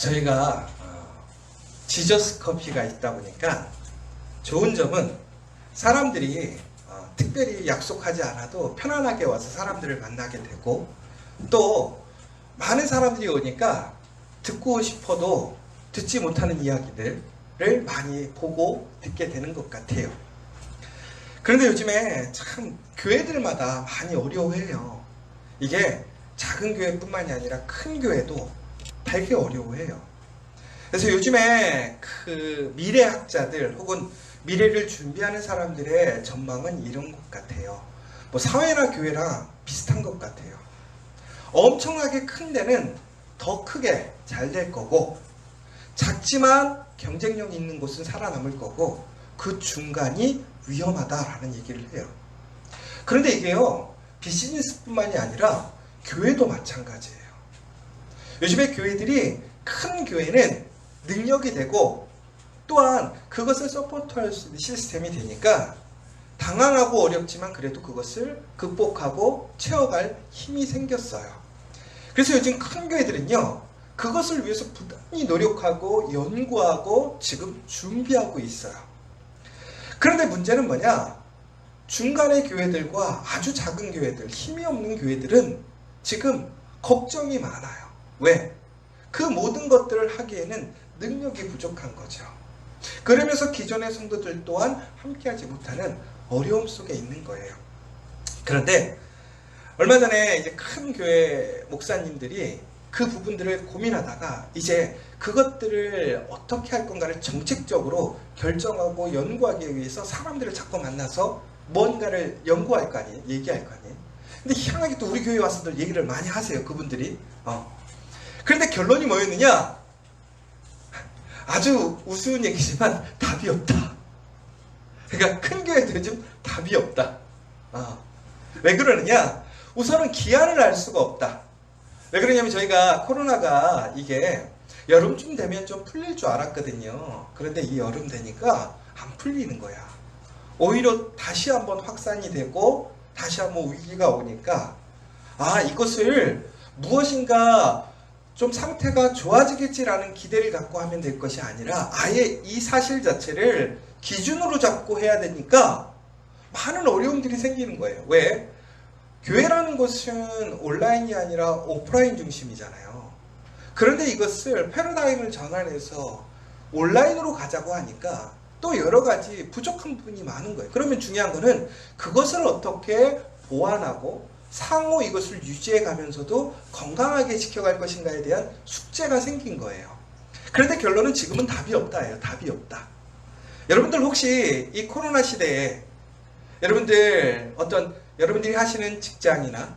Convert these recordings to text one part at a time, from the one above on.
저희가 지저스 커피가 있다 보니까 좋은 점은 사람들이 특별히 약속하지 않아도 편안하게 와서 사람들을 만나게 되고, 또 많은 사람들이 오니까 듣고 싶어도 듣지 못하는 이야기들을 많이 보고 듣게 되는 것 같아요. 그런데 요즘에 참 교회들마다 많이 어려워해요. 이게 작은 교회뿐만이 아니라 큰 교회도 되게 어려워해요. 그래서 요즘에 그 미래학자들 혹은 미래를 준비하는 사람들의 전망은 이런 것 같아요. 뭐 사회나 교회랑 비슷한 것 같아요. 엄청나게 큰 데는 더 크게 잘 될 거고, 작지만 경쟁력 있는 곳은 살아남을 거고, 그 중간이 위험하다라는 얘기를 해요. 그런데 이게요, 비즈니스뿐만이 아니라 교회도 마찬가지예요. 요즘에 교회들이, 큰 교회는 능력이 되고 또한 그것을 서포트할 수 있는 시스템이 되니까 당황하고 어렵지만 그래도 그것을 극복하고 채워갈 힘이 생겼어요. 그래서 요즘 큰 교회들은요, 그것을 위해서 부단히 노력하고 연구하고 지금 준비하고 있어요. 그런데 문제는 뭐냐? 중간의 교회들과 아주 작은 교회들, 힘이 없는 교회들은 지금 걱정이 많아요. 왜? 그 모든 것들을 하기에는 능력이 부족한 거죠. 그러면서 기존의 성도들 또한 함께하지 못하는 어려움 속에 있는 거예요. 그런데 얼마 전에 이제 큰 교회 목사님들이 그 부분들을 고민하다가 이제 그것들을 어떻게 할 건가를 정책적으로 결정하고 연구하기 위해서 사람들을 자꾸 만나서 뭔가를 연구할 거 아니에요? 얘기할 거 아니에요? 근데 희한하게 또 우리 교회에 와서들 얘기를 많이 하세요, 그분들이. 그런데 결론이 뭐였느냐? 아주 우스운 얘기지만 답이 없다. 그러니까 큰 교회도 요즘 답이 없다. 왜 그러느냐? 우선은 기한을 알 수가 없다. 왜 그러냐면 저희가 코로나가 이게 여름쯤 되면 좀 풀릴 줄 알았거든요. 그런데 이 여름 되니까 안 풀리는 거야. 오히려 다시 한번 확산이 되고 다시 한번 위기가 오니까 이것을 무엇인가 좀 상태가 좋아지겠지라는 기대를 갖고 하면 될 것이 아니라 아예 이 사실 자체를 기준으로 잡고 해야 되니까 많은 어려움들이 생기는 거예요. 왜? 교회라는 것은 온라인이 아니라 오프라인 중심이잖아요. 그런데 이것을 패러다임을 전환해서 온라인으로 가자고 하니까 또 여러 가지 부족한 부분이 많은 거예요. 그러면 중요한 거는 그것을 어떻게 보완하고 상호 이것을 유지해 가면서도 건강하게 지켜갈 것인가에 대한 숙제가 생긴 거예요. 그런데 결론은 지금은 답이 없다예요. 답이 없다. 여러분들 혹시 이 코로나 시대에 여러분들이 하시는 직장이나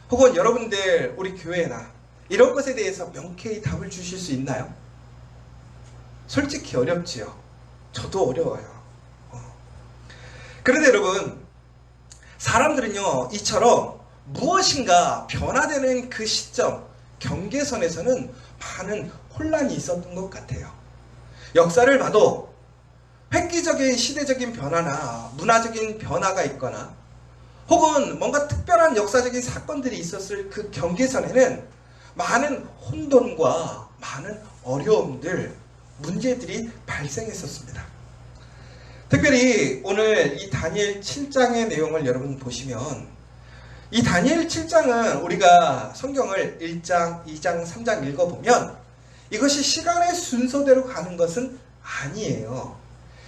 혹은 여러분들 우리 교회나 이런 것에 대해서 명쾌히 답을 주실 수 있나요? 솔직히 어렵지요. 저도 어려워요. 그런데 여러분, 사람들은요, 이처럼 무엇인가 변화되는 그 시점, 경계선에서는 많은 혼란이 있었던 것 같아요. 역사를 봐도 획기적인 시대적인 변화나 문화적인 변화가 있거나 혹은 뭔가 특별한 역사적인 사건들이 있었을 그 경계선에는 많은 혼돈과 많은 어려움들, 문제들이 발생했었습니다. 특별히 오늘 이 다니엘 7장의 내용을 여러분 보시면, 이 다니엘 7장은 우리가 성경을 1장, 2장, 3장 읽어보면 이것이 시간의 순서대로 가는 것은 아니에요.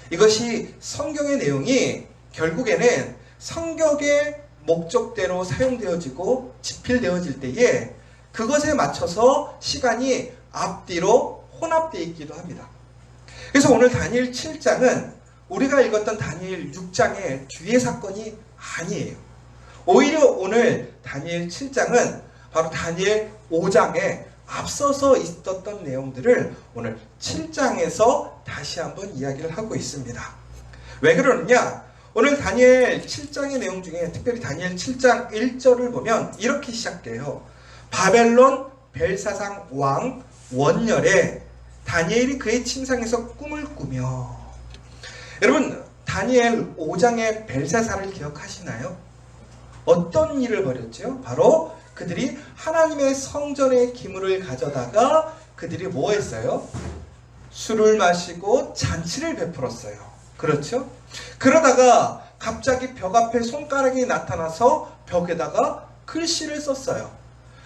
이것이 성경의 내용이 결국에는 성경의 목적대로 사용되어지고 집필되어질 때에 그것에 맞춰서 시간이 앞뒤로 혼합되어 있기도 합니다. 그래서 오늘 다니엘 7장은 우리가 읽었던 다니엘 6장의 뒤의 사건이 아니에요. 오히려 오늘 다니엘 7장은 바로 다니엘 5장에 앞서서 있었던 내용들을 오늘 7장에서 다시 한번 이야기를 하고 있습니다. 왜 그러느냐? 오늘 다니엘 7장의 내용 중에 특별히 다니엘 7장 1절을 보면 이렇게 시작돼요. 바벨론 벨사상 왕 원년에 다니엘이 그의 침상에서 꿈을 꾸며. 여러분, 다니엘 5장의 벨사살을 기억하시나요? 어떤 일을 벌였죠? 바로 그들이 하나님의 성전의 기물을 가져다가 그들이 뭐 했어요? 술을 마시고 잔치를 베풀었어요. 그렇죠? 그러다가 갑자기 벽 앞에 손가락이 나타나서 벽에다가 글씨를 썼어요.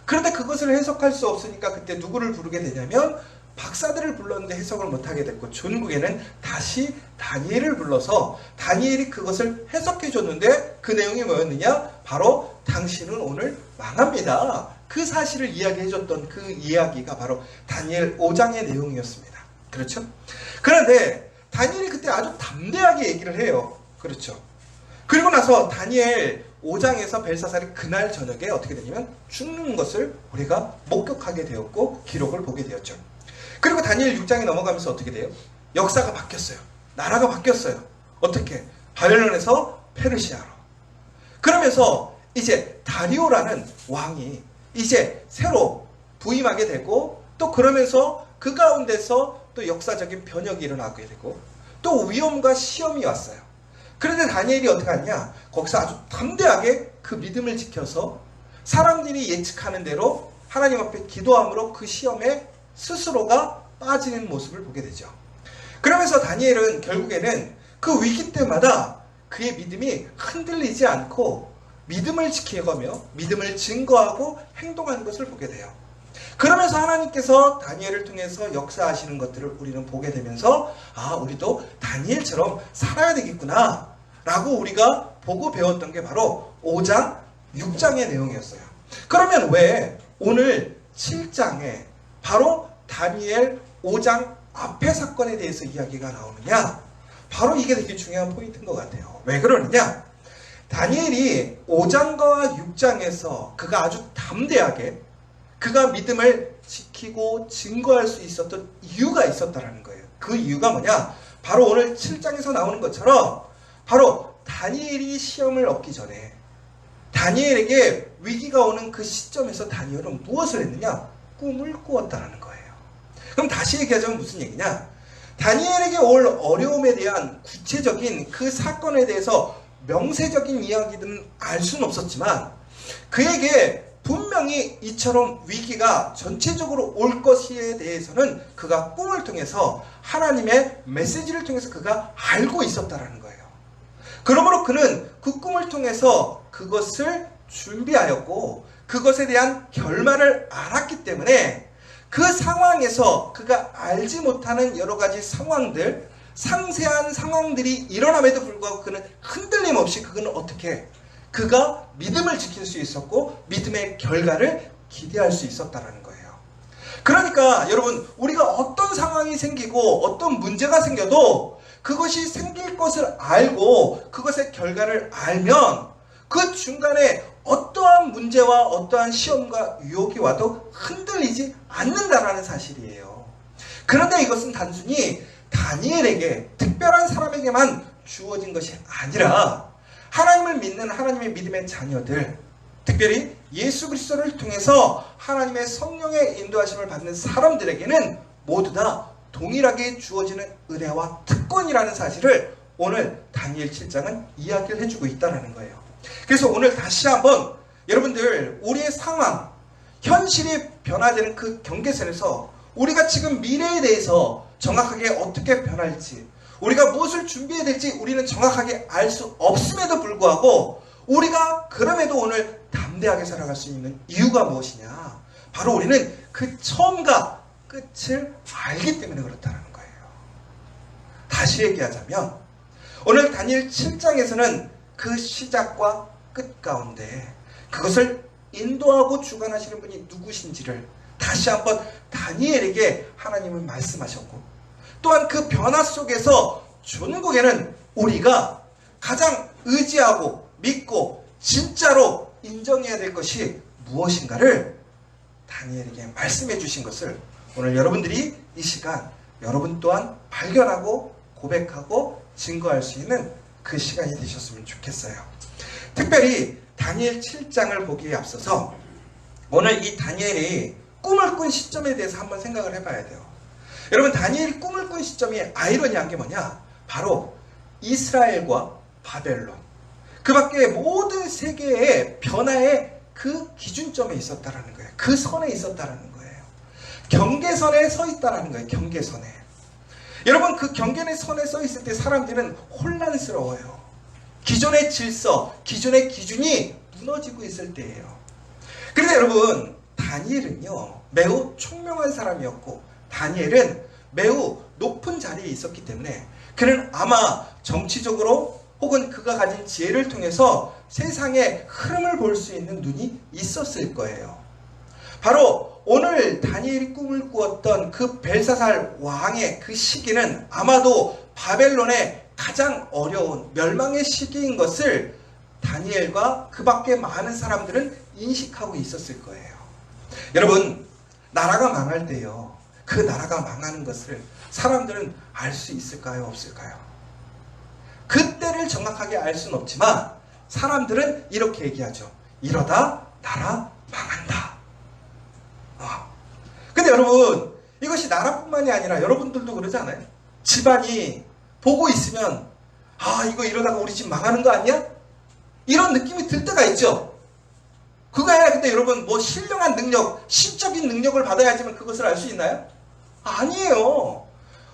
그런데 그것을 해석할 수 없으니까 그때 누구를 부르게 되냐면 박사들을 불렀는데 해석을 못하게 됐고, 종국에는 다시 다니엘을 불러서 다니엘이 그것을 해석해 줬는데 그 내용이 뭐였느냐? 바로 당신은 오늘 망합니다. 그 사실을 이야기해 줬던 그 이야기가 바로 다니엘 5장의 내용이었습니다. 그렇죠? 그런데 다니엘이 그때 아주 담대하게 얘기를 해요. 그렇죠? 그리고 나서 다니엘 5장에서 벨사살이 그날 저녁에 어떻게 되냐면 죽는 것을 우리가 목격하게 되었고 기록을 보게 되었죠. 그리고 다니엘 6장에 넘어가면서 어떻게 돼요? 역사가 바뀌었어요. 나라가 바뀌었어요. 어떻게? 바벨론에서 페르시아로. 그러면서 이제 다리오라는 왕이 이제 새로 부임하게 되고, 또 그러면서 그 가운데서 또 역사적인 변혁이 일어나게 되고 또 위험과 시험이 왔어요. 그런데 다니엘이 어떻게 하냐? 거기서 아주 담대하게 그 믿음을 지켜서 사람들이 예측하는 대로 하나님 앞에 기도함으로 그 시험에 스스로가 빠지는 모습을 보게 되죠. 그러면서 다니엘은 결국에는 그 위기 때마다 그의 믿음이 흔들리지 않고 믿음을 지켜가며 믿음을 증거하고 행동하는 것을 보게 돼요. 그러면서 하나님께서 다니엘을 통해서 역사하시는 것들을 우리는 보게 되면서 우리도 다니엘처럼 살아야 되겠구나 라고 우리가 보고 배웠던 게 바로 5장, 6장의 내용이었어요. 그러면 왜 오늘 7장에 바로 다니엘 5장 앞의 사건에 대해서 이야기가 나오느냐? 바로 이게 되게 중요한 포인트인 것 같아요. 왜 그러느냐? 다니엘이 5장과 6장에서 그가 아주 담대하게 그가 믿음을 지키고 증거할 수 있었던 이유가 있었다는 거예요. 그 이유가 뭐냐? 바로 오늘 7장에서 나오는 것처럼 바로 다니엘이 시험을 얻기 전에 다니엘에게 위기가 오는 그 시점에서 다니엘은 무엇을 했느냐? 꿈을 꾸었다는 거예요. 그럼 다시 얘기하자면 무슨 얘기냐? 다니엘에게 올 어려움에 대한 구체적인 그 사건에 대해서 명세적인 이야기들은 알 수는 없었지만 그에게 분명히 이처럼 위기가 전체적으로 올 것에 대해서는 그가 꿈을 통해서 하나님의 메시지를 통해서 그가 알고 있었다라는 거예요. 그러므로 그는 그 꿈을 통해서 그것을 준비하였고 그것에 대한 결말을 알았기 때문에 그 상황에서 그가 알지 못하는 여러 가지 상황들, 상세한 상황들이 일어남에도 불구하고 그는 흔들림 없이 그는 어떻게 그가 믿음을 지킬 수 있었고 믿음의 결과를 기대할 수 있었다는 거예요. 그러니까 여러분, 우리가 어떤 상황이 생기고 어떤 문제가 생겨도 그것이 생길 것을 알고 그것의 결과를 알면 그 중간에 어떠한 문제와 어떠한 시험과 유혹이 와도 흔들리지 않는다라는 사실이에요. 그런데 이것은 단순히 다니엘에게, 특별한 사람에게만 주어진 것이 아니라 하나님을 믿는 하나님의 믿음의 자녀들, 특별히 예수 그리스도를 통해서 하나님의 성령의 인도하심을 받는 사람들에게는 모두 다 동일하게 주어지는 은혜와 특권이라는 사실을 오늘 다니엘 7장은 이야기를 해주고 있다는 거예요. 그래서 오늘 다시 한번 여러분들, 우리의 상황, 현실이 변화되는 그 경계선에서 우리가 지금 미래에 대해서 정확하게 어떻게 변할지, 우리가 무엇을 준비해야 될지 우리는 정확하게 알 수 없음에도 불구하고 우리가 그럼에도 오늘 담대하게 살아갈 수 있는 이유가 무엇이냐? 바로 우리는 그 처음과 끝을 알기 때문에 그렇다는 거예요. 다시 얘기하자면 오늘 다니엘 7장에서는 그 시작과 끝 가운데 그것을 인도하고 주관하시는 분이 누구신지를 다시 한번 다니엘에게 하나님은 말씀하셨고, 또한 그 변화 속에서 전국에는 우리가 가장 의지하고 믿고 진짜로 인정해야 될 것이 무엇인가를 다니엘에게 말씀해 주신 것을 오늘 여러분들이 이 시간 여러분 또한 발견하고 고백하고 증거할 수 있는 그 시간이 되셨으면 좋겠어요. 특별히 다니엘 7장을 보기에 앞서서 오늘 이 다니엘이 꿈을 꾼 시점에 대해서 한번 생각을 해봐야 돼요. 여러분, 다니엘이 꿈을 꾼 시점이 아이러니한 게 뭐냐? 바로 이스라엘과 바벨론, 그 밖에 모든 세계의 변화의 그 기준점에 있었다라는 거예요. 그 선에 있었다라는 거예요. 경계선에 서 있다라는 거예요. 경계선에. 여러분, 그 경계선에 서 있을 때 사람들은 혼란스러워요. 기존의 질서, 기존의 기준이 무너지고 있을 때예요. 그런데 여러분, 다니엘은요 매우 총명한 사람이었고, 다니엘은 매우 높은 자리에 있었기 때문에 그는 아마 정치적으로 혹은 그가 가진 지혜를 통해서 세상의 흐름을 볼 수 있는 눈이 있었을 거예요. 바로 오늘 다니엘이 꿈을 꾸었던 그 벨사살 왕의 그 시기는 아마도 바벨론의 가장 어려운 멸망의 시기인 것을 다니엘과 그 밖에 많은 사람들은 인식하고 있었을 거예요. 여러분, 나라가 망할 때요, 그 나라가 망하는 것을 사람들은 알 수 있을까요? 없을까요? 그때를 정확하게 알 수는 없지만 사람들은 이렇게 얘기하죠. 이러다 나라 망한다. 근데 여러분, 이것이 나라뿐만이 아니라 여러분들도 그러지 않아요? 집안이 보고 있으면 이거 이러다가 우리 집 망하는 거 아니야? 이런 느낌이 들 때가 있죠. 그거야. 근데 여러분, 뭐 신령한 능력, 신적인 능력을 받아야지만 그것을 알 수 있나요? 아니에요.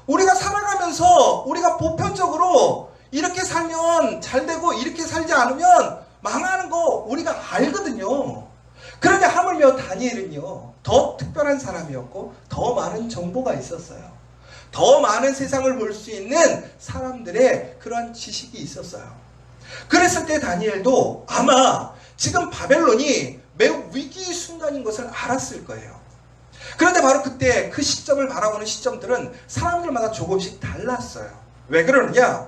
우리가 살아가면서 우리가 보편적으로 이렇게 살면 잘 되고 이렇게 살지 않으면 망하는 거 우리가 알거든요. 그런데 하물며 다니엘은요 더 특별한 사람이었고 더 많은 정보가 있었어요. 더 많은 세상을 볼 수 있는 사람들의 그런 지식이 있었어요. 그랬을 때 다니엘도 아마 지금 바벨론이 매우 위기의 순간인 것을 알았을 거예요. 그런데 바로 그때 그 시점을 바라보는 시점들은 사람들마다 조금씩 달랐어요. 왜 그러느냐?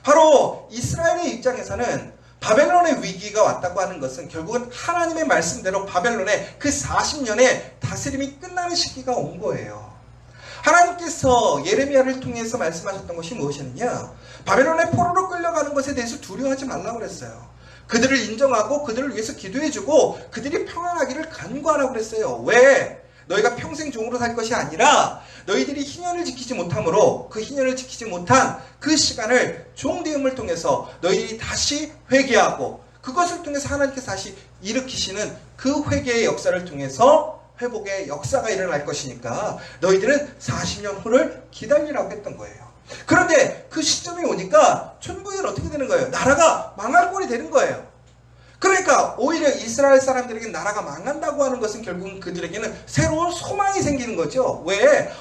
바로 이스라엘의 입장에서는 바벨론의 위기가 왔다고 하는 것은 결국은 하나님의 말씀대로 바벨론의 그 40년의 다스림이 끝나는 시기가 온 거예요. 하나님께서 예레미야를 통해서 말씀하셨던 것이 무엇이었느냐? 바벨론의 포로로 끌려가는 것에 대해서 두려워하지 말라고 그랬어요. 그들을 인정하고 그들을 위해서 기도해주고 그들이 평안하기를 간구하라고 그랬어요. 왜? 너희가 평생 종으로 살 것이 아니라 너희들이 희년을 지키지 못함으로 그 희년을 지키지 못한 그 시간을 종되음을 통해서 너희들이 다시 회개하고 그것을 통해서 하나님께서 다시 일으키시는 그 회개의 역사를 통해서 회복의 역사가 일어날 것이니까 너희들은 40년 후를 기다리라고 했던 거예요. 그런데 그 시점이 오니까 천부에는 어떻게 되는 거예요? 나라가 망할 꼴이 되는 거예요. 그러니까 오히려 이스라엘 사람들에게 나라가 망한다고 하는 것은 결국은 그들에게는 새로운 소망이 생기는 거죠. 왜?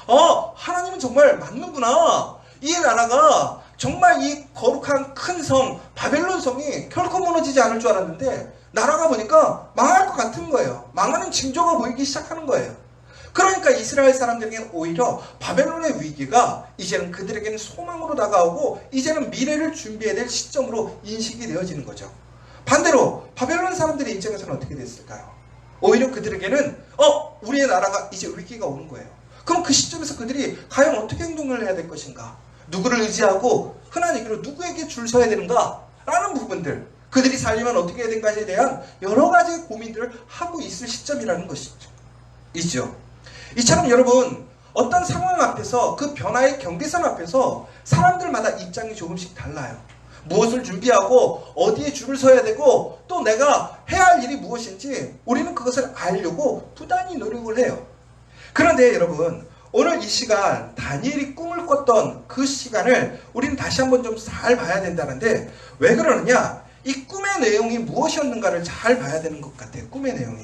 하나님은 정말 맞는구나. 이 나라가 정말 이 거룩한 큰 성 바벨론 성이 결코 무너지지 않을 줄 알았는데 나라가 보니까 망할 것 같은 거예요. 망하는 징조가 보이기 시작하는 거예요. 그러니까 이스라엘 사람들에게는 오히려 바벨론의 위기가 이제는 그들에게는 소망으로 다가오고 이제는 미래를 준비해야 될 시점으로 인식이 되어지는 거죠. 반대로 바벨론 사람들의 입장에서는 어떻게 됐을까요? 오히려 그들에게는 우리의 나라가 이제 위기가 오는 거예요. 그럼 그 시점에서 그들이 과연 어떻게 행동을 해야 될 것인가? 누구를 의지하고 흔한 얘기로 누구에게 줄 서야 되는가? 라는 부분들, 그들이 살려면 어떻게 해야 되는가에 대한 여러 가지 고민들을 하고 있을 시점이라는 것이죠. 이처럼 여러분, 어떤 상황 앞에서 그 변화의 경계선 앞에서 사람들마다 입장이 조금씩 달라요. 무엇을 준비하고 어디에 줄을 서야 되고 또 내가 해야 할 일이 무엇인지 우리는 그것을 알려고 부단히 노력을 해요. 그런데 여러분, 오늘 이 시간 다니엘이 꿈을 꿨던 그 시간을 우리는 다시 한번 좀 잘 봐야 된다는데 왜 그러느냐? 이 꿈의 내용이 무엇이었는가를 잘 봐야 되는 것 같아요. 꿈의 내용이.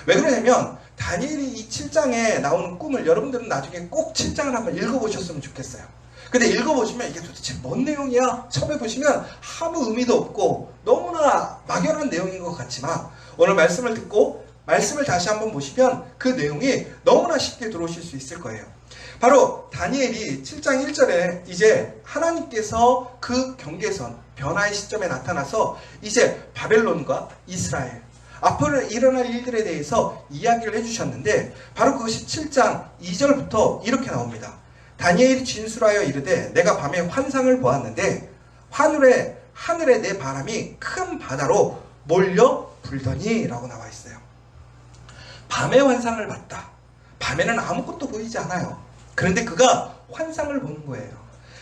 왜 그러냐면 다니엘이 이 7장에 나오는 꿈을 여러분들은 나중에 꼭 7장을 한번 읽어보셨으면 좋겠어요. 근데 읽어보시면 이게 도대체 뭔 내용이야? 처음에 보시면 아무 의미도 없고 너무나 막연한 내용인 것 같지만 오늘 말씀을 듣고 말씀을 다시 한번 보시면 그 내용이 너무나 쉽게 들어오실 수 있을 거예요. 바로 다니엘이 7장 1절에 이제 하나님께서 그 경계선, 변화의 시점에 나타나서 이제 바벨론과 이스라엘, 앞으로 일어날 일들에 대해서 이야기를 해주셨는데 바로 그것이 7장 2절부터 이렇게 나옵니다. 다니엘이 진술하여 이르되 내가 밤에 환상을 보았는데 하늘에 내 바람이 큰 바다로 몰려 불더니 라고 나와 있어요. 밤에 환상을 봤다. 밤에는 아무것도 보이지 않아요. 그런데 그가 환상을 보는 거예요.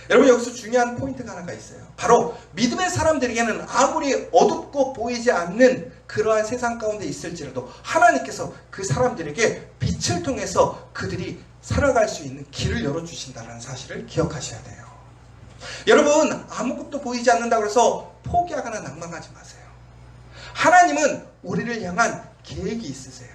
여러분, 여기서 중요한 포인트가 하나가 있어요. 바로 믿음의 사람들에게는 아무리 어둡고 보이지 않는 그러한 세상 가운데 있을지라도 하나님께서 그 사람들에게 빛을 통해서 그들이 살아갈 수 있는 길을 열어주신다는 사실을 기억하셔야 돼요. 여러분, 아무것도 보이지 않는다고 해서 포기하거나 낭망하지 마세요. 하나님은 우리를 향한 계획이 있으세요.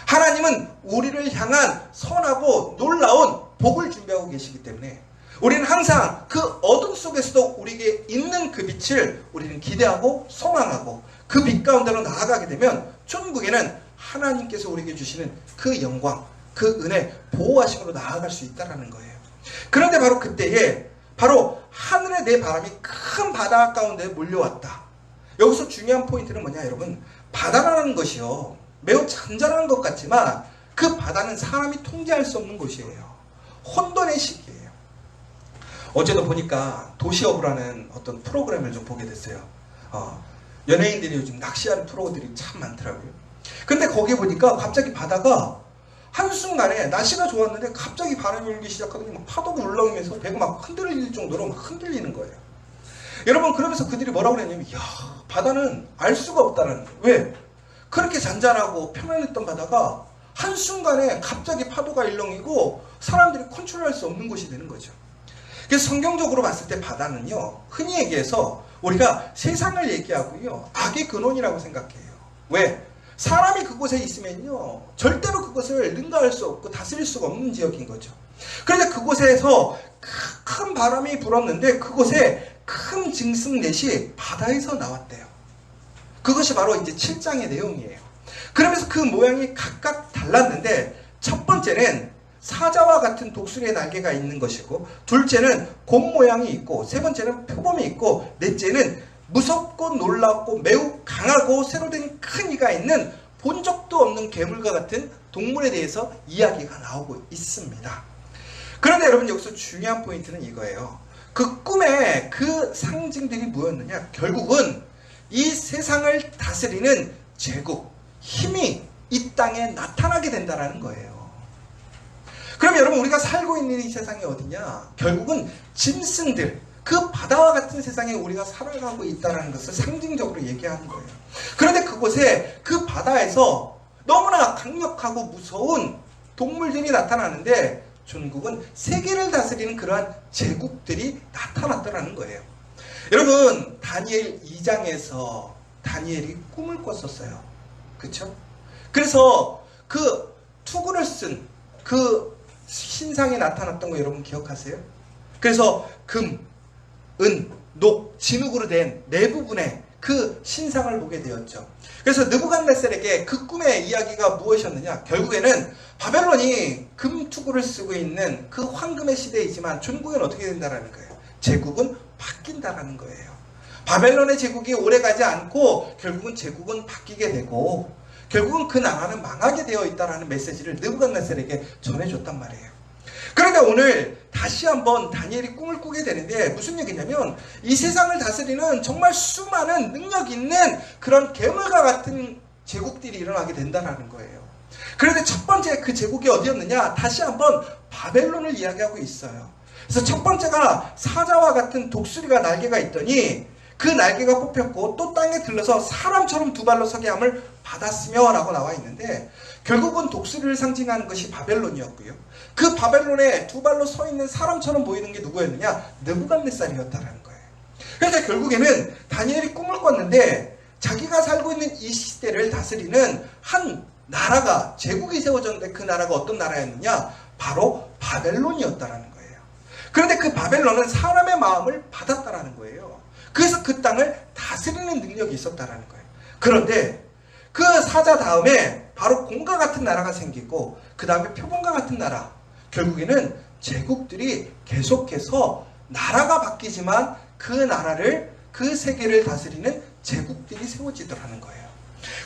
하나님은 우리를 향한 선하고 놀라운 복을 준비하고 계시기 때문에 우리는 항상 그 어둠 속에서도 우리에게 있는 그 빛을 우리는 기대하고 소망하고 그 빛 가운데로 나아가게 되면 천국에는 하나님께서 우리에게 주시는 그 영광, 그 은혜, 보호하심으로 나아갈 수 있다는 거예요. 그런데 바로 그때에 바로 하늘의 내 바람이 큰 바다 가운데 몰려왔다. 여기서 중요한 포인트는 뭐냐 여러분, 바다라는 것이요 매우 잔잔한 것 같지만 그 바다는 사람이 통제할 수 없는 곳이에요. 혼돈의 시기예요. 어제도 보니까 도시어부라는 어떤 프로그램을 좀 보게 됐어요. 연예인들이 요즘 낚시하는 프로들이 참 많더라고요. 근데 거기 보니까 갑자기 바다가 한순간에 날씨가 좋았는데 갑자기 바람이 불기 시작하더니 막 파도가 울렁이면서 배가 막 흔들릴 정도로 막 흔들리는 거예요. 여러분, 그러면서 그들이 뭐라고 그랬냐면, 이야, 바다는 알 수가 없다는 거예요. 왜? 그렇게 잔잔하고 평안했던 바다가 한순간에 갑자기 파도가 일렁이고 사람들이 컨트롤할 수 없는 곳이 되는 거죠. 그래서 성경적으로 봤을 때 바다는요, 흔히 얘기해서 우리가 세상을 얘기하고요, 악의 근원이라고 생각해요. 왜? 사람이 그곳에 있으면요, 절대로 그것을 능가할 수 없고 다스릴 수가 없는 지역인 거죠. 그런데 그곳에서 큰 바람이 불었는데 그곳에 큰 짐승 넷이 바다에서 나왔대요. 그것이 바로 이제 7장의 내용이에요. 그러면서 그 모양이 각각 달랐는데 첫 번째는 사자와 같은 독수리의 날개가 있는 것이고, 둘째는 곰 모양이 있고, 세 번째는 표범이 있고, 넷째는 무섭고 놀랍고 매우 강하고 새로 된 큰 이가 있는 본 적도 없는 괴물과 같은 동물에 대해서 이야기가 나오고 있습니다. 그런데 여러분, 여기서 중요한 포인트는 이거예요. 그 꿈의 그 상징들이 뭐였느냐? 결국은 이 세상을 다스리는 제국, 힘이 이 땅에 나타나게 된다는 거예요. 그럼 여러분, 우리가 살고 있는 이 세상이 어디냐? 결국은 짐승들, 그 바다와 같은 세상에 우리가 살아가고 있다는 것을 상징적으로 얘기하는 거예요. 그런데 그곳에 그 바다에서 너무나 강력하고 무서운 동물들이 나타나는데 중국은 세계를 다스리는 그러한 제국들이 나타났다는 거예요. 여러분, 다니엘 2장에서 다니엘이 꿈을 꿨었어요. 그렇죠? 그래서 그 투구를 쓴 그 신상이 나타났던 거 여러분 기억하세요? 그래서 금, 은, 녹, 진흙으로 된 네 부분의 그 신상을 보게 되었죠. 그래서 느부갓네살에게 그 꿈의 이야기가 무엇이었느냐? 결국에는 바벨론이 금투구를 쓰고 있는 그 황금의 시대이지만 중국은 어떻게 된다는 거예요? 제국은 바뀐다는 거예요. 바벨론의 제국이 오래가지 않고 결국은 제국은 바뀌게 되고 결국은 그 나라는 망하게 되어 있다는 메시지를 느부갓네살에게 전해줬단 말이에요. 그런데 오늘 다시 한번 다니엘이 꿈을 꾸게 되는데 무슨 얘기냐면 이 세상을 다스리는 정말 수많은 능력 있는 그런 괴물과 같은 제국들이 일어나게 된다는 거예요. 그런데 첫 번째 그 제국이 어디였느냐? 다시 한번 바벨론을 이야기하고 있어요. 그래서 첫 번째가 사자와 같은 독수리가 날개가 있더니 그 날개가 뽑혔고 또 땅에 들러서 사람처럼 두 발로 서게 함을 받았으며 라고 나와 있는데 결국은 독수리를 상징하는 것이 바벨론이었고요. 그 바벨론에 두 발로 서 있는 사람처럼 보이는 게 누구였느냐? 느부갓네살이었다는 거예요. 그러니까 결국에는 다니엘이 꿈을 꿨는데 자기가 살고 있는 이 시대를 다스리는 한 나라가 제국이 세워졌는데 그 나라가 어떤 나라였느냐? 바로 바벨론이었다는 거예요. 그런데 그 바벨론은 사람의 마음을 받았다는 거예요. 그래서 그 땅을 다스리는 능력이 있었다는 거예요. 그런데 그 사자 다음에 바로 곰과 같은 나라가 생기고 그 다음에 표범과 같은 나라, 결국에는 제국들이 계속해서 나라가 바뀌지만 그 나라를, 그 세계를 다스리는 제국들이 세워지더라는 거예요.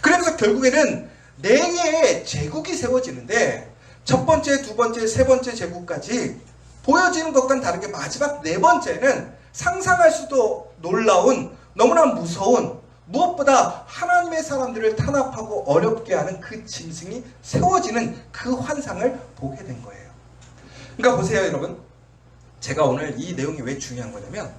그러면서 결국에는 4개의 제국이 세워지는데 첫 번째, 두 번째, 세 번째 제국까지 보여지는 것과는 다르게 마지막 4번째는 상상할 수도 놀라운, 너무나 무서운, 무엇보다 하나님의 사람들을 탄압하고 어렵게 하는 그 짐승이 세워지는 그 환상을 보게 된 거예요. 그러니까 보세요 여러분, 제가 오늘 이 내용이 왜 중요한 거냐면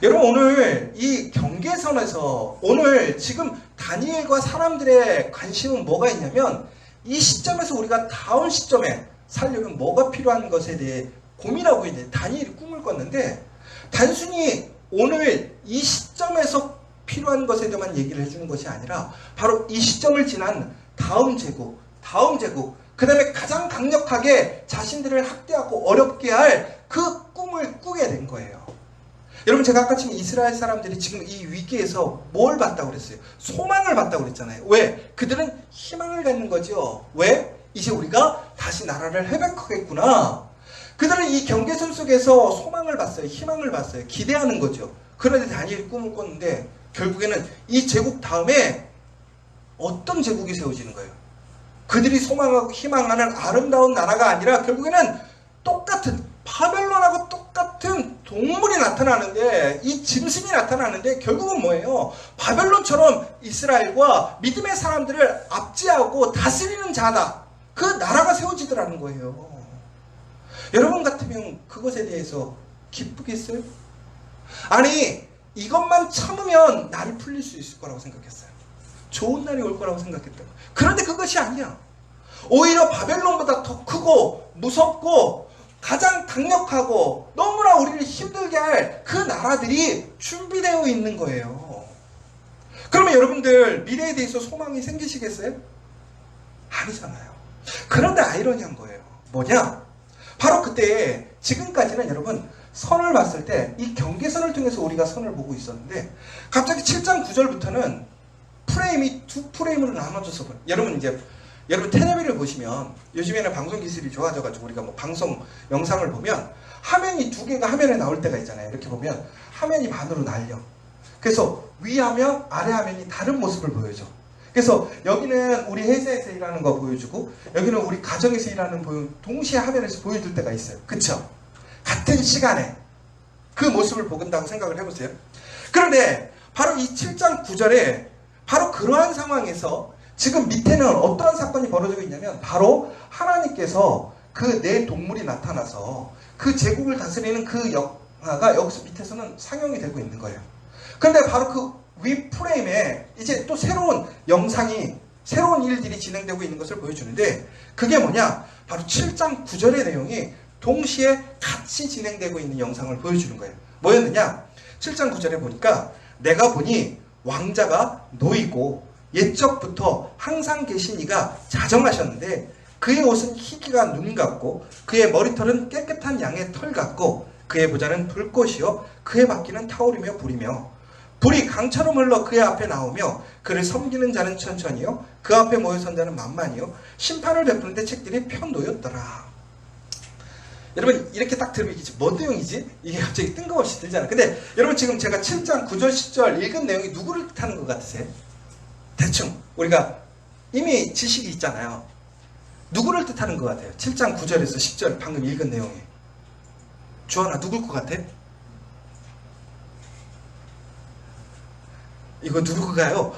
여러분 오늘 이 경계선에서 오늘 지금 다니엘과 사람들의 관심은 뭐가 있냐면 이 시점에서 우리가 다음 시점에 살려면 뭐가 필요한 것에 대해 고민하고 있는데 다니엘이 꿈을 꿨는데 단순히 오늘 이 시점에서 필요한 것에 대해만 얘기를 해주는 것이 아니라 바로 이 시점을 지난 다음 제국 그 다음에 가장 강력하게 자신들을 학대하고 어렵게 할 그 꿈을 꾸게 된 거예요. 여러분 제가 아까 지금 이스라엘 사람들이 지금 이 위기에서 뭘 봤다고 그랬어요? 소망을 봤다고 그랬잖아요. 왜? 그들은 희망을 갖는 거죠. 왜? 이제 우리가 다시 나라를 회복하겠구나. 그들은 이 경계선 속에서 소망을 봤어요. 희망을 봤어요. 기대하는 거죠. 그런데 다니엘이 꿈을 꿨는데 결국에는 이 제국 다음에 어떤 제국이 세워지는 거예요? 그들이 소망하고 희망하는 아름다운 나라가 아니라 결국에는 똑같은 바벨론하고 똑같은 동물이 나타나는데 이 짐승이 나타나는데 결국은 뭐예요? 바벨론처럼 이스라엘과 믿음의 사람들을 압제하고 다스리는 자다. 그 나라가 세워지더라는 거예요. 여러분 같으면 그것에 대해서 기쁘겠어요? 아니 이것만 참으면 날이 풀릴 수 있을 거라고 생각했어요. 좋은 날이 올 거라고 생각했던 거예요. 그런데 그것이 아니야. 오히려 바벨론보다 더 크고 무섭고 가장 강력하고 너무나 우리를 힘들게 할 그 나라들이 준비되어 있는 거예요. 그러면 여러분들 미래에 대해서 소망이 생기시겠어요? 아니잖아요. 그런데 아이러니한 거예요. 뭐냐? 바로 그때 지금까지는 여러분 선을 봤을 때 이 경계선을 통해서 우리가 선을 보고 있었는데 갑자기 7장 9절부터는 프레임이 두 프레임으로 나눠져서 여러분 텔레비를 보시면 요즘에는 방송 기술이 좋아져가지고 우리가 뭐 방송 영상을 보면 화면이 두 개가 화면에 나올 때가 있잖아요. 이렇게 보면 화면이 반으로 날려. 그래서 위 화면, 아래 화면이 다른 모습을 보여줘. 그래서 여기는 우리 회사에서 일하는 거 보여주고 여기는 우리 가정에서 일하는 동시에 화면에서 보여줄 때가 있어요. 그쵸? 같은 시간에 그 모습을 보긴다고 생각을 해보세요. 그런데 바로 이 7장 9절에 바로 그러한 상황에서 지금 밑에는 어떠한 사건이 벌어지고 있냐면 바로 하나님께서 그 네 동물이 나타나서 그 제국을 다스리는 그 영화가 여기서 밑에서는 상영이 되고 있는 거예요. 그런데 바로 그 위 프레임에 이제 또 새로운 영상이 새로운 일들이 진행되고 있는 것을 보여주는데 그게 뭐냐? 바로 7장 9절의 내용이 동시에 같이 진행되고 있는 영상을 보여주는 거예요. 뭐였느냐? 7장 9절에 보니까 내가 보니 왕자가 놓이고 옛적부터 항상 계신 이가 자정하셨는데 그의 옷은 희기가 눈 같고 그의 머리털은 깨끗한 양의 털 같고 그의 보좌는 불꽃이요 그의 바퀴는 타오르며 불이며 불이 강처럼 흘러 그의 앞에 나오며 그를 섬기는 자는 천천히요 그 앞에 모여 선 자는 만만히요 심판을 베푸는데 책들이 펴놓였더라. 여러분 이렇게 딱 들으면 이게 뭔 내용이지? 이게 갑자기 뜬금없이 들잖아요. 근데 여러분 지금 제가 7장 9절 10절 읽은 내용이 누구를 뜻하는 것 같으세요? 대충 우리가 이미 지식이 있잖아요. 누구를 뜻하는 것 같아요? 7장 9절에서 10절 방금 읽은 내용이. 주원아 누굴 것 같아? 이거 누구가요?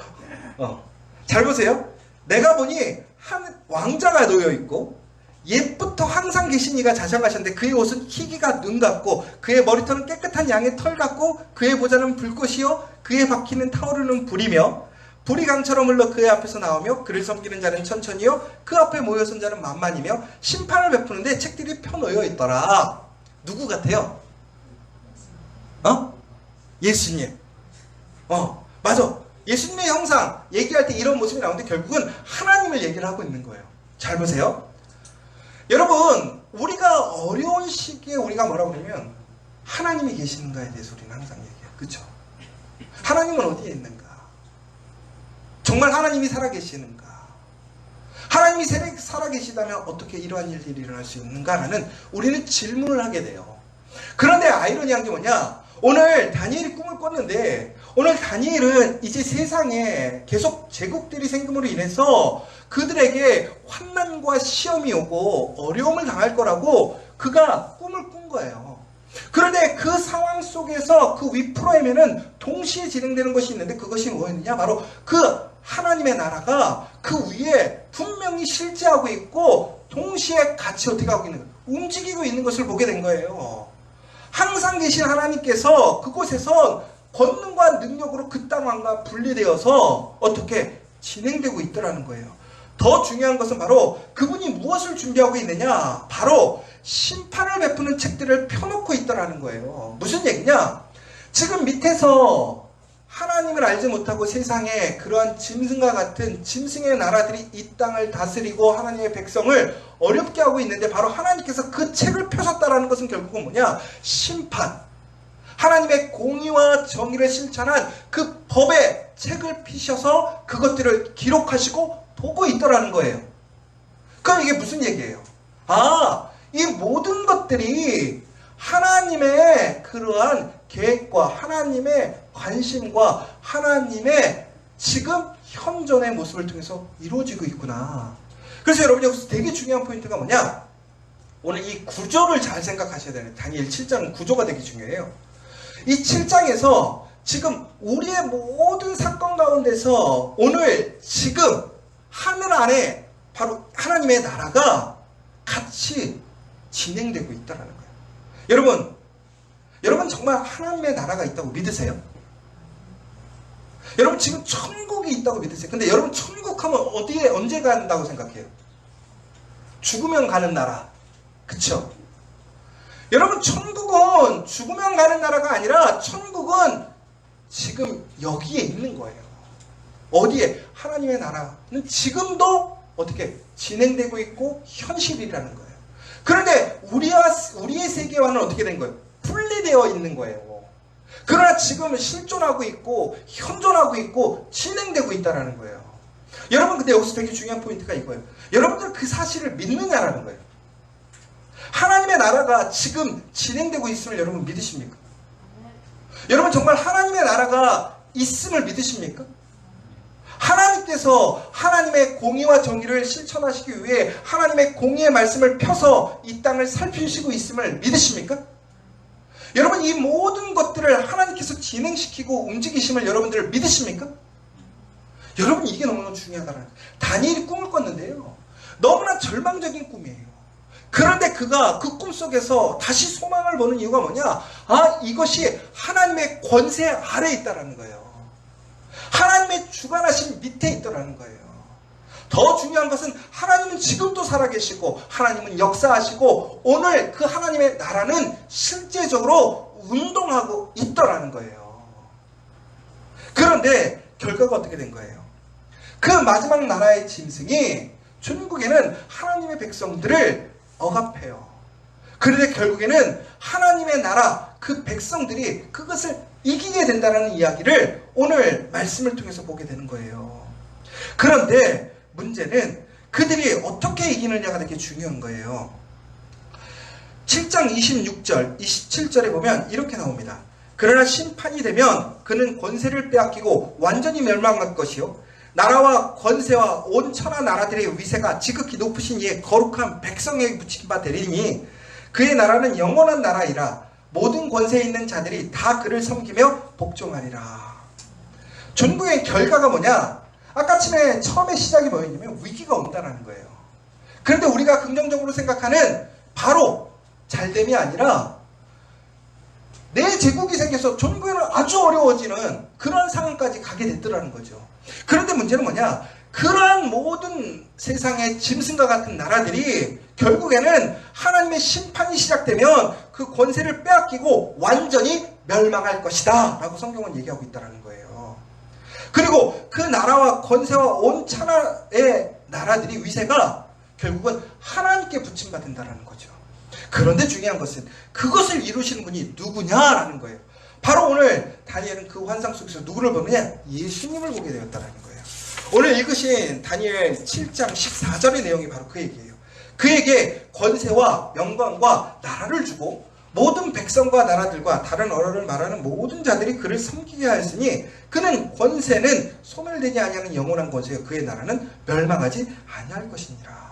잘 보세요. 내가 보니 한 왕자가 놓여있고 옛부터 항상 계신 이가 자정하셨는데 그의 옷은 희기가 눈 같고 그의 머리털은 깨끗한 양의 털 같고 그의 보좌는 불꽃이요 그의 바퀴는 타오르는 불이며 불이 강처럼 흘러 그의 앞에서 나오며 그를 섬기는 자는 천천히요 그 앞에 모여 선 자는 만만이며 심판을 베푸는데 책들이 펴놓여 있더라. 누구 같아요? 예수님. 맞아. 예수님의 형상 얘기할 때 이런 모습이 나오는데 결국은 하나님을 얘기를 하고 있는 거예요. 잘 보세요. 여러분 우리가 어려운 시기에 우리가 뭐라고 그러면 하나님이 계시는가에 대해서 우리는 항상 얘기해요. 그렇죠? 하나님은 어디에 있는가? 정말 하나님이 살아계시는가? 하나님이 살아계시다면 어떻게 이러한 일들이 일어날 수 있는가라는 우리는 질문을 하게 돼요. 그런데 아이러니한 게 뭐냐? 오늘 다니엘이 꿈을 꿨는데 오늘 다니엘은 이제 세상에 계속 제국들이 생김으로 인해서 그들에게 환난과 시험이 오고 어려움을 당할 거라고 그가 꿈을 꾼 거예요. 그런데 그 상황 속에서 그 윗프로임에는 동시에 진행되는 것이 있는데 그것이 뭐였느냐? 바로 그 하나님의 나라가 그 위에 분명히 실제하고 있고 동시에 같이 어떻게 하고 있는 거예요? 움직이고 있는 것을 보게 된 거예요. 항상 계신 하나님께서 그곳에서 권능과 능력으로 그 땅과 분리되어서 어떻게 진행되고 있더라는 거예요. 더 중요한 것은 바로 그분이 무엇을 준비하고 있느냐, 바로 심판을 베푸는 책들을 펴놓고 있더라는 거예요. 무슨 얘기냐? 지금 밑에서 하나님을 알지 못하고 세상에 그러한 짐승과 같은 짐승의 나라들이 이 땅을 다스리고 하나님의 백성을 어렵게 하고 있는데, 바로 하나님께서 그 책을 펴셨다라는 것은 결국은 뭐냐? 심판, 하나님의 공의와 정의를 실천한 그 법의 책을 피셔서 그것들을 기록하시고 보고 있더라는 거예요. 그럼 이게 무슨 얘기예요? 이 모든 것들이 하나님의 그러한 계획과 하나님의 관심과 하나님의 지금 현존의 모습을 통해서 이루어지고 있구나. 그래서 여러분, 여기서 되게 중요한 포인트가 뭐냐? 오늘 이 구조를 잘 생각하셔야 되는, 다니엘 7장 구조가 되게 중요해요. 이 7장에서 지금 우리의 모든 사건 가운데서 오늘 지금 하늘 안에 바로 하나님의 나라가 같이 진행되고 있다는 거예요. 여러분 정말 하나님의 나라가 있다고 믿으세요? 여러분 지금 천국이 있다고 믿으세요? 근데 여러분 천국 하면 어디에 언제 간다고 생각해요? 죽으면 가는 나라, 그쵸? 여러분 천국은 죽으면 가는 나라가 아니라 천국은 지금 여기에 있는 거예요. 어디에? 하나님의 나라는 지금도 어떻게 진행되고 있고 현실이라는 거예요. 그런데 우리의 세계와는 어떻게 된 거예요? 분리되어 있는 거예요. 그러나 지금은 실존하고 있고 현존하고 있고 진행되고 있다는 거예요. 여러분, 근데 여기서 되게 중요한 포인트가 이거예요. 여러분들 그 사실을 믿느냐라는 거예요. 하나님의 나라가 지금 진행되고 있음을 여러분 믿으십니까? 여러분 정말 하나님의 나라가 있음을 믿으십니까? 하나님께서 하나님의 공의와 정의를 실천하시기 위해 하나님의 공의의 말씀을 펴서 이 땅을 살피시고 있음을 믿으십니까? 여러분 이 모든 것들을 하나님께서 진행시키고 움직이심을 여러분들 믿으십니까? 여러분 이게 너무나 중요하다는 거예요. 다니엘이 꿈을 꿨는데요, 너무나 절망적인 꿈이에요. 그런데 그가 그 꿈속에서 다시 소망을 보는 이유가 뭐냐? 이것이 하나님의 권세 아래에 있다는 거예요. 하나님의 주관하심 밑에 있더라는 거예요. 더 중요한 것은 하나님은 지금도 살아계시고 하나님은 역사하시고 오늘 그 하나님의 나라는 실제적으로 운동하고 있더라는 거예요. 그런데 결과가 어떻게 된 거예요? 그 마지막 나라의 짐승이 천국에는 하나님의 백성들을 억압해요. 그런데 결국에는 하나님의 나라, 그 백성들이 그것을 이기게 된다는 이야기를 오늘 말씀을 통해서 보게 되는 거예요. 그런데 문제는 그들이 어떻게 이기느냐가 되게 중요한 거예요. 7장 26절, 27절에 보면 이렇게 나옵니다. 그러나 심판이 되면 그는 권세를 빼앗기고 완전히 멸망할 것이요, 나라와 권세와 온 천하 나라들의 위세가 지극히 높으신 이의 거룩한 백성에게 붙인 바 되리니 그의 나라는 영원한 나라이라. 모든 권세에 있는 자들이 다 그를 섬기며 복종하리라. 전부의 결과가 뭐냐? 아까 처음에 시작이 뭐였냐면 위기가 온다는 거예요. 그런데 우리가 긍정적으로 생각하는 바로 잘됨이 아니라 내 제국이 생겨서 전부에는 아주 어려워지는 그런 상황까지 가게 됐더라는 거죠. 그런데 문제는 뭐냐? 그러한 모든 세상의 짐승과 같은 나라들이 결국에는 하나님의 심판이 시작되면 그 권세를 빼앗기고 완전히 멸망할 것이다 라고 성경은 얘기하고 있다는 거예요. 그리고 그 나라와 권세와 온 천하의 나라들이 위세가 결국은 하나님께 붙임받는다는 거죠. 그런데 중요한 것은 그것을 이루시는 분이 누구냐라는 거예요. 바로 오늘 다니엘은 그 환상 속에서 누구를 보느냐? 예수님을 보게 되었다는 거예요. 오늘 읽으신 다니엘 7장 14절의 내용이 바로 그 얘기예요. 그에게 권세와 영광과 나라를 주고 모든 백성과 나라들과 다른 언어를 말하는 모든 자들이 그를 섬기게 하였으니 그는 권세는 소멸되지 아니하는 영원한 권세요, 그의 나라는 멸망하지 아니할 것이니라.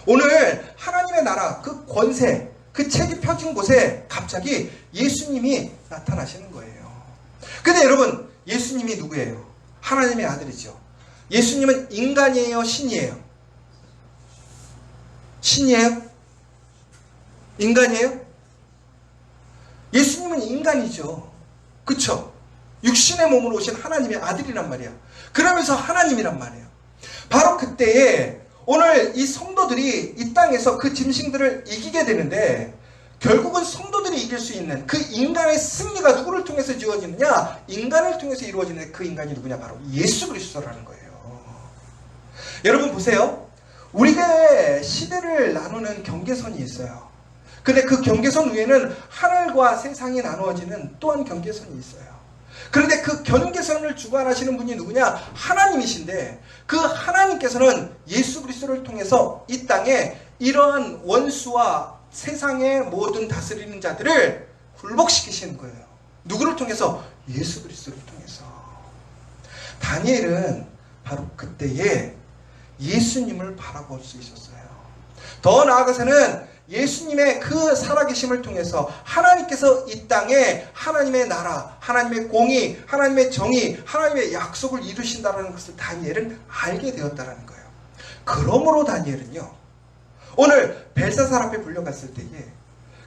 오늘 하나님의 나라, 그 권세, 그 책이 펴진 곳에 갑자기 예수님이 나타나시는 거예요. 근데 여러분, 예수님이 누구예요? 하나님의 아들이죠. 예수님은 인간이에요, 신이에요? 신이에요? 인간이에요? 예수님은 인간이죠. 그쵸? 육신의 몸으로 오신 하나님의 아들이란 말이야. 그러면서 하나님이란 말이야. 바로 그때에 오늘 이 성도들이 이 땅에서 그 짐승들을 이기게 되는데, 결국은 성도들이 이길 수 있는 그 인간의 승리가 누구를 통해서 이루어지느냐? 인간을 통해서 이루어지는 그 인간이 누구냐? 바로 예수 그리스도라는 거예요. 여러분 보세요. 우리가 시대를 나누는 경계선이 있어요. 근데 그 경계선 위에는 하늘과 세상이 나누어지는 또한 경계선이 있어요. 그런데 그 경계선을 주관하시는 분이 누구냐? 하나님이신데, 그 하나님께서는 예수 그리스도를 통해서 이 땅에 이러한 원수와 세상의 모든 다스리는 자들을 굴복시키시는 거예요. 누구를 통해서? 예수 그리스도를 통해서. 다니엘은 바로 그때에 예수님을 바라볼 수 있었어요. 더 나아가서는 예수님의 그 살아계심을 통해서 하나님께서 이 땅에 하나님의 나라, 하나님의 공의, 하나님의 정의, 하나님의 약속을 이루신다는 것을 다니엘은 알게 되었다는 거예요. 그러므로 다니엘은요, 오늘 벨사살 앞에 불려갔을 때에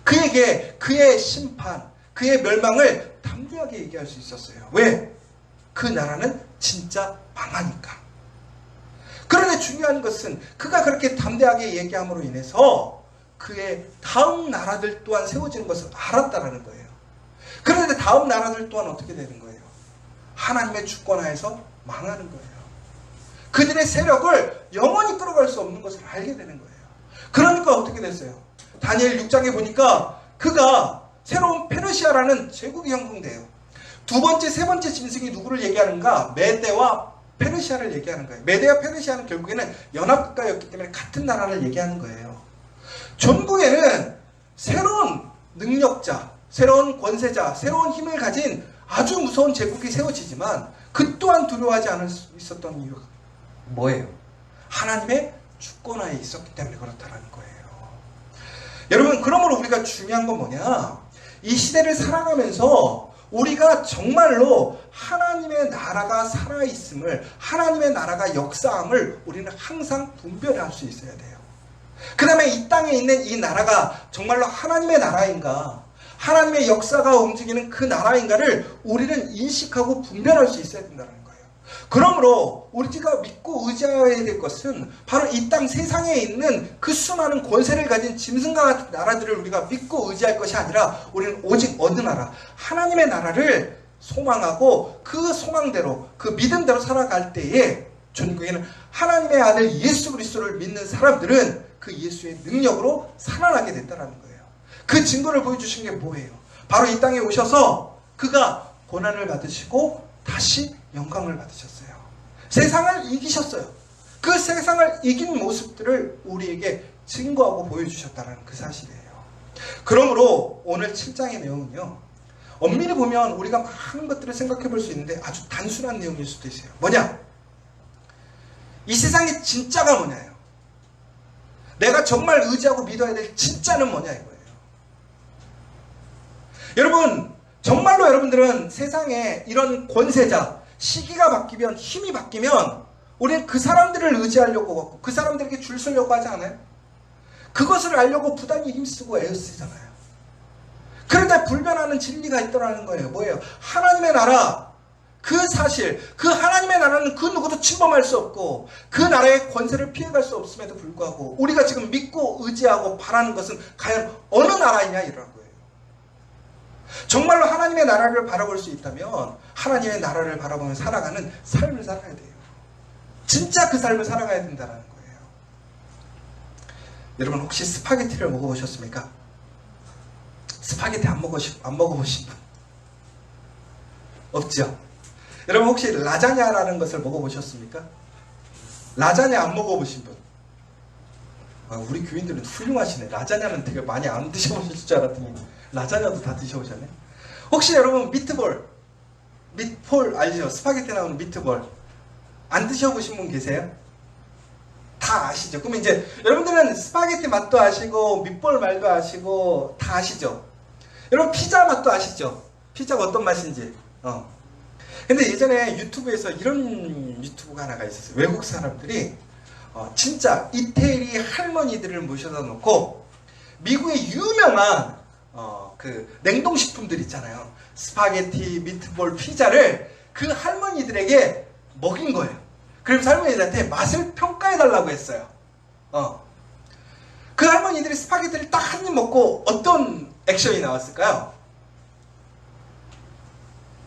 그에게 그의 심판, 그의 멸망을 담대하게 얘기할 수 있었어요. 왜? 그 나라는 진짜 망하니까. 그런데 중요한 것은 그가 그렇게 담대하게 얘기함으로 인해서 그의 다음 나라들 또한 세워지는 것을 알았다라는 거예요. 그런데 다음 나라들 또한 어떻게 되는 거예요? 하나님의 주권하에서 망하는 거예요. 그들의 세력을 영원히 끌어갈 수 없는 것을 알게 되는 거예요. 그러니까 어떻게 됐어요? 다니엘 6장에 보니까 그가 새로운 페르시아라는 제국이 형성돼요. 두 번째, 세 번째 짐승이 누구를 얘기하는가? 메대와 페르시아를 얘기하는 거예요. 메대와 페르시아는 결국에는 연합국가였기 때문에 같은 나라를 얘기하는 거예요. 전국에는 새로운 능력자, 새로운 권세자, 새로운 힘을 가진 아주 무서운 제국이 세워지지만 그 또한 두려워하지 않을 수 있었던 이유가 뭐예요? 하나님의 주권하에 있었기 때문에 그렇다는 거예요. 여러분, 그러므로 우리가 중요한 건 뭐냐? 이 시대를 살아가면서 우리가 정말로 하나님의 나라가 살아있음을, 하나님의 나라가 역사함을 우리는 항상 분별할 수 있어야 돼요. 그 다음에 이 땅에 있는 이 나라가 정말로 하나님의 나라인가, 하나님의 역사가 움직이는 그 나라인가를 우리는 인식하고 분별할 수 있어야 된다는 거예요. 그러므로 우리가 믿고 의지해야 될 것은 바로 이 땅 세상에 있는 그 수많은 권세를 가진 짐승과 같은 나라들을 우리가 믿고 의지할 것이 아니라 우리는 오직 어느 나라, 하나님의 나라를 소망하고 그 소망대로, 그 믿음대로 살아갈 때에 전국에는 하나님의 아들 예수 그리스도를 믿는 사람들은 그 예수의 능력으로 살아나게 된다는 거예요. 그 증거를 보여주신 게 뭐예요? 바로 이 땅에 오셔서 그가 고난을 받으시고 다시 영광을 받으셨어요. 세상을 이기셨어요. 그 세상을 이긴 모습들을 우리에게 증거하고 보여주셨다는 그 사실이에요. 그러므로 오늘 7장의 내용은요, 엄밀히 보면 우리가 많은 것들을 생각해 볼 수 있는데 아주 단순한 내용일 수도 있어요. 뭐냐? 이 세상의 진짜가 뭐냐요? 내가 정말 의지하고 믿어야 될 진짜는 뭐냐 이거예요. 여러분, 정말로 여러분들은 세상에 이런 권세자, 시기가 바뀌면, 힘이 바뀌면 우리는 그 사람들을 의지하려고 하고 그 사람들에게 줄 서려고 하지 않아요? 그것을 알려고 부단히 힘쓰고 애쓰잖아요. 그런데 불변하는 진리가 있더라는 거예요. 뭐예요? 하나님의 나라, 그 사실, 그 하나님의 나라는 그 누구도 침범할 수 없고 그 나라의 권세를 피해갈 수 없음에도 불구하고 우리가 지금 믿고 의지하고 바라는 것은 과연 어느 나라이냐 이런 거예요. 정말로 하나님의 나라를 바라볼 수 있다면 하나님의 나라를 바라보며 살아가는 삶을 살아야 돼요. 진짜 그 삶을 살아가야 된다는 거예요. 여러분, 혹시 스파게티를 먹어보셨습니까? 스파게티 안 먹어보신 분? 없죠? 여러분, 혹시 라자냐라는 것을 먹어보셨습니까? 라자냐 안 먹어보신 분? 우리 교인들은 훌륭하시네. 라자냐는 되게 많이 안 드셔보실 줄 알았더니 라자냐도 다 드셔보셨네. 혹시 여러분 미트볼 알죠? 스파게티 나오는 미트볼 안 드셔보신 분 계세요? 다 아시죠? 그럼 이제 여러분들은 스파게티 맛도 아시고 밑볼 말도 아시고 다 아시죠? 여러분 피자 맛도 아시죠? 피자가 어떤 맛인지. 근데 예전에 유튜브에서 이런 유튜브가 하나가 있었어요. 외국 사람들이 진짜 이태리 할머니들을 모셔다 놓고 미국의 유명한 그 냉동식품들 있잖아요. 스파게티, 미트볼, 피자를 그 할머니들에게 먹인 거예요. 그래서 할머니들한테 맛을 평가해달라고 했어요. 그 할머니들이 스파게티를 딱 한 입 먹고 어떤 액션이 나왔을까요?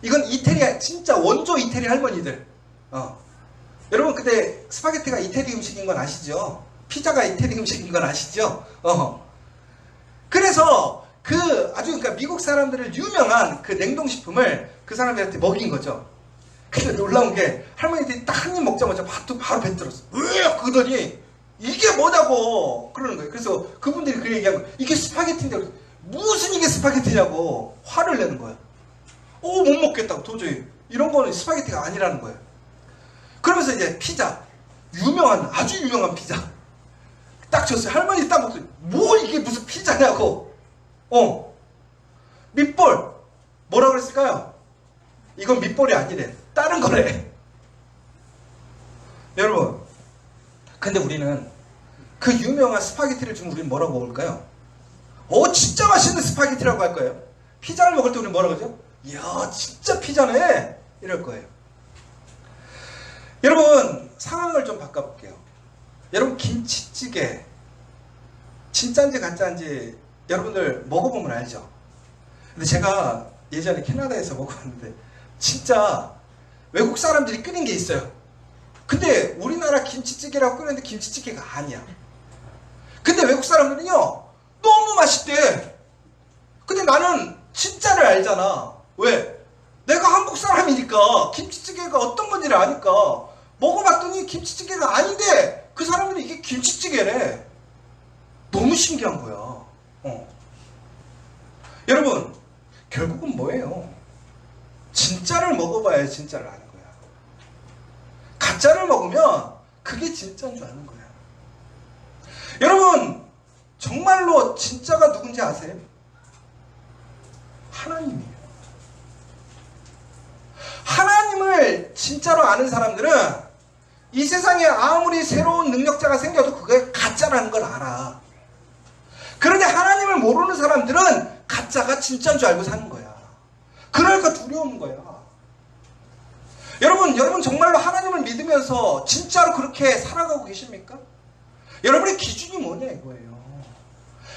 이건 이태리, 진짜 원조 이태리 할머니들. 여러분, 그때 스파게티가 이태리 음식인 건 아시죠? 피자가 이태리 음식인 건 아시죠? 그래서 그러니까 미국 사람들을 유명한 그 냉동식품을 그 사람들한테 먹인 거죠. 근데 놀라운 게 할머니들이 딱 한 입 먹자마자 바로 배 들었어. 왜? 그러더니 이게 뭐냐고 그러는 거예요. 그래서 그분들이 그 얘기한 거예요. 이게 스파게티인데 무슨 이게 스파게티냐고 화를 내는 거예요. 못 먹겠다고 도저히. 이런 거는 스파게티가 아니라는 거예요. 그러면서 이제 피자, 아주 유명한 피자 딱 줬어요. 할머니 딱 먹더니 뭐 이게 무슨 피자냐고. 밑볼 뭐라 그랬을까요? 이건 밑볼이 아니래. 다른 거래. 여러분, 근데 우리는 그 유명한 스파게티를 주면 우리는 뭐라고 먹을까요? 진짜 맛있는 스파게티라고 할 거예요. 피자를 먹을 때 우리는 뭐라고 하죠? 이야, 진짜 피자네, 이럴 거예요. 여러분, 상황을 좀 바꿔볼게요. 여러분, 김치찌개 진짜인지 가짜인지 여러분들 먹어보면 알죠? 근데 제가 예전에 캐나다에서 먹어봤는데 진짜 외국 사람들이 끓인 게 있어요. 근데 우리나라 김치찌개라고 끓였는데 김치찌개가 아니야. 근데 외국 사람들은요, 너무 맛있대. 근데 나는 진짜를 알잖아. 왜? 내가 한국 사람이니까 김치찌개가 어떤 건지를 아니까 먹어봤더니 김치찌개가 아닌데 그 사람들이 이게 김치찌개래. 너무 신기한 거야. 여러분, 결국은 뭐예요? 진짜를 먹어봐야 진짜를 아는 거야. 가짜를 먹으면 그게 진짜인 줄 아는 거야. 여러분, 정말로 진짜가 누군지 아세요? 하나님이에요. 하나님을 진짜로 아는 사람들은 이 세상에 아무리 새로운 능력자가 생겨도 그게 가짜라는 걸 알아. 그런데 하나님을 모르는 사람들은 가짜가 진짜인 줄 알고 사는 거야. 그러니까 두려운 거야. 여러분 정말로 하나님을 믿으면서 진짜로 그렇게 살아가고 계십니까? 여러분의 기준이 뭐냐 이거예요.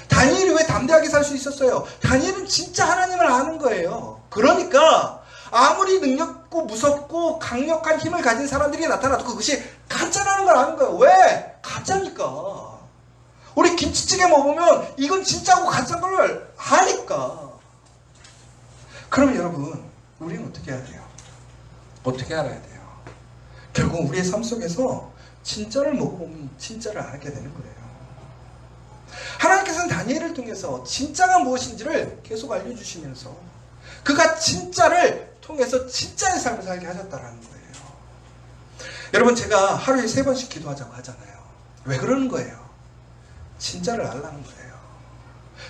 다니엘이 왜 담대하게 살 수 있었어요? 다니엘은 진짜 하나님을 아는 거예요. 그러니까 아무리 능력 있고 무섭고 강력한 힘을 가진 사람들이 나타나도 그것이 가짜라는 걸 아는 거예요. 왜? 가짜니까. 우리 김치찌개 먹으면 이건 진짜고 가짜인 걸 아니까. 그럼 여러분, 우리는 어떻게 해야 돼요? 어떻게 알아야 돼요? 결국 우리의 삶 속에서 진짜를 먹어보면 진짜를 알게 되는 거예요. 하나님께서는 다니엘을 통해서 진짜가 무엇인지를 계속 알려주시면서 그가 진짜를 통해서 진짜의 삶을 살게 하셨다는 거예요. 여러분, 제가 하루에 3번씩 기도하자고 하잖아요. 왜 그러는 거예요? 진짜를 알라는 거예요.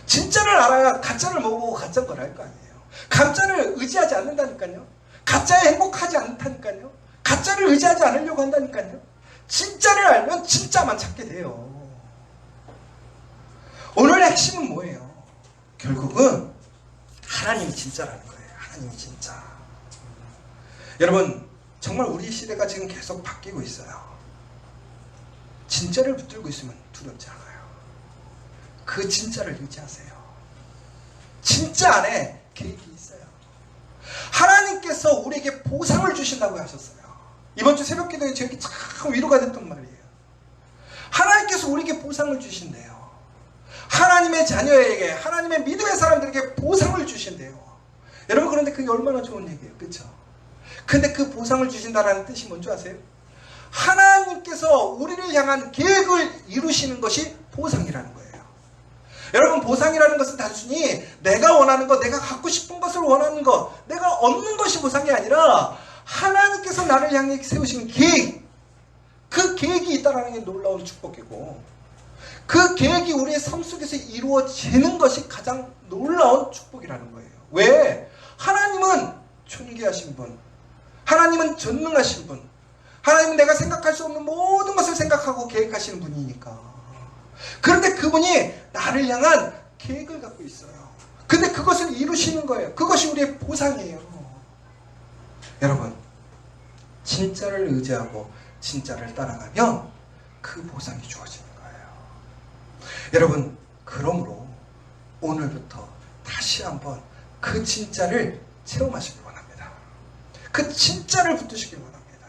진짜를 알아야 가짜를 먹어보고 가짜인 걸 알 거 아니에요. 가짜를 의지하지 않는다니까요. 가짜에 행복하지 않다니까요. 가짜를 의지하지 않으려고 한다니까요. 진짜를 알면 진짜만 찾게 돼요. 오늘의 핵심은 뭐예요? 결국은 하나님이 진짜라는 거예요. 하나님이 진짜. 여러분, 정말 우리 시대가 지금 계속 바뀌고 있어요. 진짜를 붙들고 있으면 두렵지 않아요. 그 진짜를 유지하세요. 진짜 안에 계획이 있어요. 하나님께서 우리에게 보상을 주신다고 하셨어요. 이번 주 새벽 기도에 저에게 참 위로가 됐던 말이에요. 하나님께서 우리에게 보상을 주신대요. 하나님의 자녀에게, 하나님의 믿음의 사람들에게 보상을 주신대요. 여러분, 그런데 그게 얼마나 좋은 얘기예요. 그렇죠? 근데 그 보상을 주신다는 뜻이 뭔지 아세요? 하나님께서 우리를 향한 계획을 이루시는 것이 보상이라는 거예요. 여러분, 보상이라는 것은 단순히 내가 원하는 것, 내가 갖고 싶은 것을 원하는 것, 내가 얻는 것이 보상이 아니라 하나님께서 나를 향해 세우신 계획, 그 계획이 있다는 게 놀라운 축복이고, 그 계획이 우리의 삶 속에서 이루어지는 것이 가장 놀라운 축복이라는 거예요. 왜? 하나님은 존귀하신 분, 하나님은 전능하신 분, 하나님은 내가 생각할 수 없는 모든 것을 생각하고 계획하시는 분이니까. 그런데 그분이 나를 향한 계획을 갖고 있어요. 근데 그것을 이루시는 거예요. 그것이 우리의 보상이에요. 여러분, 진짜를 의지하고 진짜를 따라가면 그 보상이 주어지는 거예요. 여러분, 그러므로 오늘부터 다시 한번 그 진짜를 체험하시길 원합니다. 그 진짜를 붙드시길 원합니다.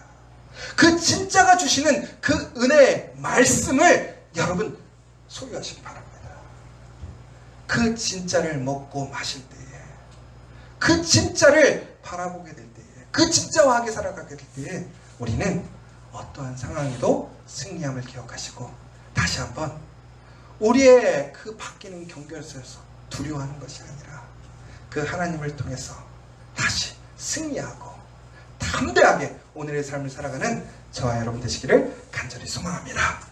그 진짜가 주시는 그 은혜의 말씀을 여러분 소유하시기 바랍니다. 그 진짜를 먹고 마실 때에, 그 진짜를 바라보게 될 때에, 그 진짜와 함께 살아가게 될 때에 우리는 어떠한 상황에도 승리함을 기억하시고 다시 한번 우리의 그 바뀌는 경계에서 두려워하는 것이 아니라 그 하나님을 통해서 다시 승리하고 담대하게 오늘의 삶을 살아가는 저와 여러분 되시기를 간절히 소망합니다.